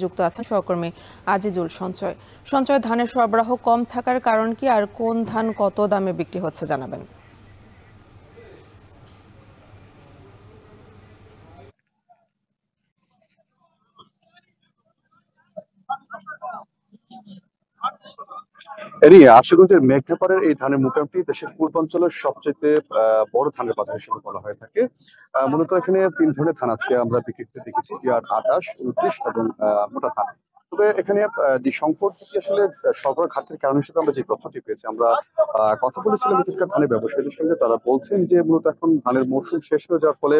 যুক্ত আছেন সহকর্মী আজিজুল সঞ্চয়। সঞ্চয়, ধানের সরবরাহ কম থাকার কারণ কি, আর কোন ধান কত দামে বিক্রি হচ্ছে জানাবেন। আশুগঞ্জের মেঘনাপাড়ের এই ধানের মোকামটি দেশের পূর্বাঞ্চলের সবচেয়ে বড় ধানের বাজার হিসেবে বলা হয়ে থাকে। মূলত এখানে তিন ধরনের ধান আজকে আমরা বিক্রিতে দেখেছি, বিয়ার 28, 29 এবং মোটা ধান। তবে এখানে যে সংকট যেটি আসলে সরবরাহ ঘাটতির কারণ হিসেবে আমরা যে তথ্যটি পেয়েছি, আমরা কথা বলেছিলাম এখানকার ধানের ব্যবসায়ীদের সঙ্গে। তারা বলছেন যে মূলত এখন ধানের মৌসুম শেষ হয়ে যাওয়ার ফলে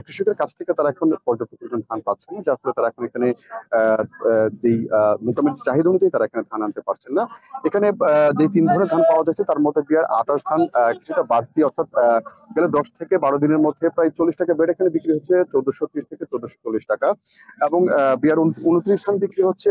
কৃষকের কাছ থেকে তারা এখন পর্যাপ্ত পরিমাণ ধান পাচ্ছেন না, যার ফলে তারা এখন এখানে যেই মোটামুটি চাহিদা অনুযায়ী তারা এখানে ধান আনতে পারছেন না। এখানে যে তিন ধরনের ধান পাওয়া যাচ্ছে তার মধ্যে বিয়ার 28 ধান কিছুটা বাড়তি, অর্থাৎ গেলে 10 থেকে 12 দিনের মধ্যে প্রায় 40 টাকা বেড়ে এখানে বিক্রি হচ্ছে 1430 থেকে 1440 টাকা। এবং বিয়ার 29 ধান বিক্রি হচ্ছে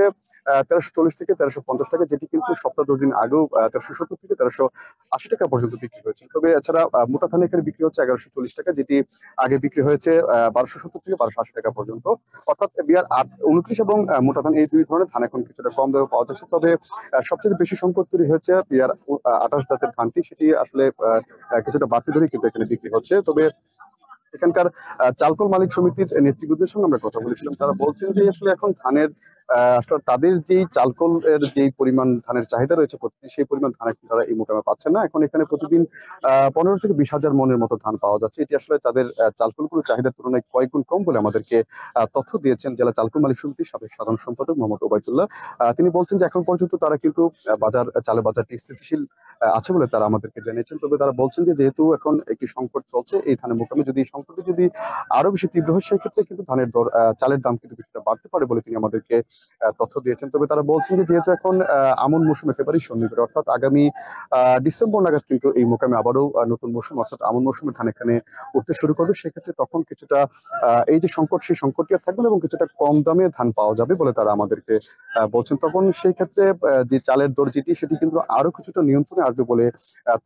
1340 থেকে 1350 টাকা, যেটি কিন্তু সপ্তাহ 10 দিন আগেও 1370 থেকে 1380 টাকা পর্যন্ত বিক্রি হয়েছে। তবে এছাড়া মোটা ধান এখানে বিক্রি হচ্ছে 1140 টাকা, যেটি আগে বিক্রি হয়েছে 1270 থেকে 1280 টাকা পর্যন্ত। অর্থাৎ বিয়ার 29 এবং মোটা ধান এই দুই ধরনের ধান এখন কিছুটা কম দামে পাওয়া যাচ্ছে। তবে সবচেয়ে বেশি সংকট তৈরি হয়েছে বিয়ার 28 জাতের ধানটি, সেটি আসলে কিছুটা বাড়তি ধরে কিন্তু এখানে বিক্রি হচ্ছে। তবে এখানকার চালকল মালিক সমিতির নেতৃবৃন্দের সঙ্গে আমরা কথা বলেছিলাম। তারা বলছেন যে আসলে এখন ধানের আসলে তাদের যেই চালকল এর যেই পরিমাণ ধানের চাহিদা রয়েছে প্রতিদিন, সেই পরিমাণ ধান এখন তারা এই মোকামে পাচ্ছেন না। এখন এখানে প্রতিদিন 15 থেকে 20 হাজার মনের মতো ধান পাওয়া যাচ্ছে। এটি আসলে তাদের চালকলগুলোর চাহিদার তুলনায় কয়েক গুণ কম বলে আমাদেরকে তথ্য দিয়েছেন জেলা চালকল মালিক সমিতির সাবেক সাধারণ সম্পাদক মোহাম্মদ ওবায়দুল্লাহ। তিনি বলছেন যে এখন পর্যন্ত তারা কিন্তু চালের বাজারটি স্থিতিশীল আছে বলে তারা আমাদেরকে জানিয়েছেন। তবে তারা বলছেন যে যেহেতু এখন একটি সংকট চলছে এই ধানের মোকামে, যদি এই সংকটটি যদি আরো বেশি তীব্র হয় সেক্ষেত্রে কিন্তু ধানের দর চালের দাম কিন্তু কিছুটা বাড়তে পারে বলে তিনি আমাদেরকে তথ্য দিয়েছেন। তবে তারা বলছেন যে যেহেতু এখন আমন মৌসুম একেবারেই সন্নিকটে, অর্থাৎ আগামী ডিসেম্বর নাগাদ কিন্তু এই মোকামে আবারও নতুন মৌসুম অর্থাৎ আমন মৌসুমের ধান এখানে উঠতে শুরু করবে। সেক্ষেত্রে তখন কিছুটা এই যে সংকট, সেই সংকটটি আর থাকবে না এবং কিছুটা কম দামে ধান পাওয়া যাবে বলে তারা আমাদেরকে বলছেন। তখন সেই ক্ষেত্রে যে চালের দর যেটি সেটি কিন্তু আরো কিছুটা নিয়ন্ত্রণে আসবে বলে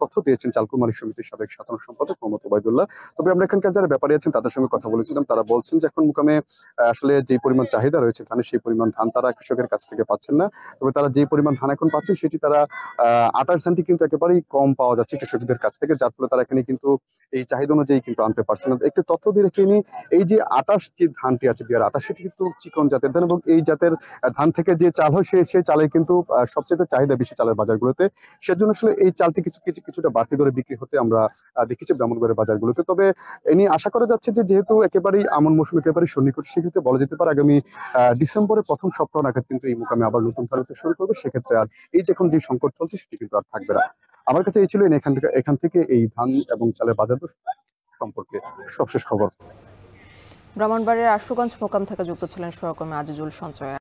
তথ্য দিয়েছেন চালকল মালিক সমিতির সাবেক সাধারণ সম্পাদক মোহাম্মদ ওবায়দুল্লাহ। তবে আমরা এখানকার যারা ব্যাপারী আছেন তাদের সঙ্গে কথা বলেছিলাম। তারা বলছেন যে এখন মোকামে আসলে যে পরিমাণ চাহিদা রয়েছে ধানের, সেই পরিমাণ ধান তারা কৃষকের কাছ থেকে পাচ্ছেন না। তবে তারা যে পরিমাণ ধান এখন পাচ্ছেন সেটি তারা 28 ধানটি কিন্তু একেবারেই কম পাওয়া যাচ্ছে কৃষকদের কাছ থেকে, যার ফলে তারা এখানে কিন্তু এই চাহিদা অনুযায়ী কিন্তু আনতে পারছে না। একটু তথ্য দিয়ে রেখে নিই, এই যে 28 যে ধানটি আছে বিয়ার 28, সেটি কিন্তু চিকন জাতের ধান এবং এই জাতের ধান থেকে যে চাল হয় সেই চালের কিন্তু সবচেয়ে চাহিদা বেশি চালের বাজারগুলোতে। সেজন্য আসলে এই চালটি কিছুটা বাড়তি দরে বিক্রি হতে আমরা দেখেছি ব্রাহ্মণবাড়িয়ার বাজারগুলোতে। তবে এ নিয়ে আশা করা যাচ্ছে যে যেহেতু একেবারেই আমন মৌসুম একেবারেই সন্নিকট, সেক্ষেত্রে বলা যেতে পারে আগামী ডিসেম্বরের প্রথম সপ্তাহ নাগাদ কিন্তু এই মোকামে আবার নতুন ধান উঠতে শুরু করবে। সেক্ষেত্রে আর এই যে এখন যে সংকট চলছে সেটি কিন্তু আর থাকবে না। আমার কাছে এই ছিল এখান থেকে এই ধান এবং চালের বাজার দর সম্পর্কে সবশেষ খবর। ব্রাহ্মণবাড়িয়ার আশুগঞ্জ মোকাম থেকে যুক্ত ছিলেন সহকর্মী আজিজুল সঞ্চয়।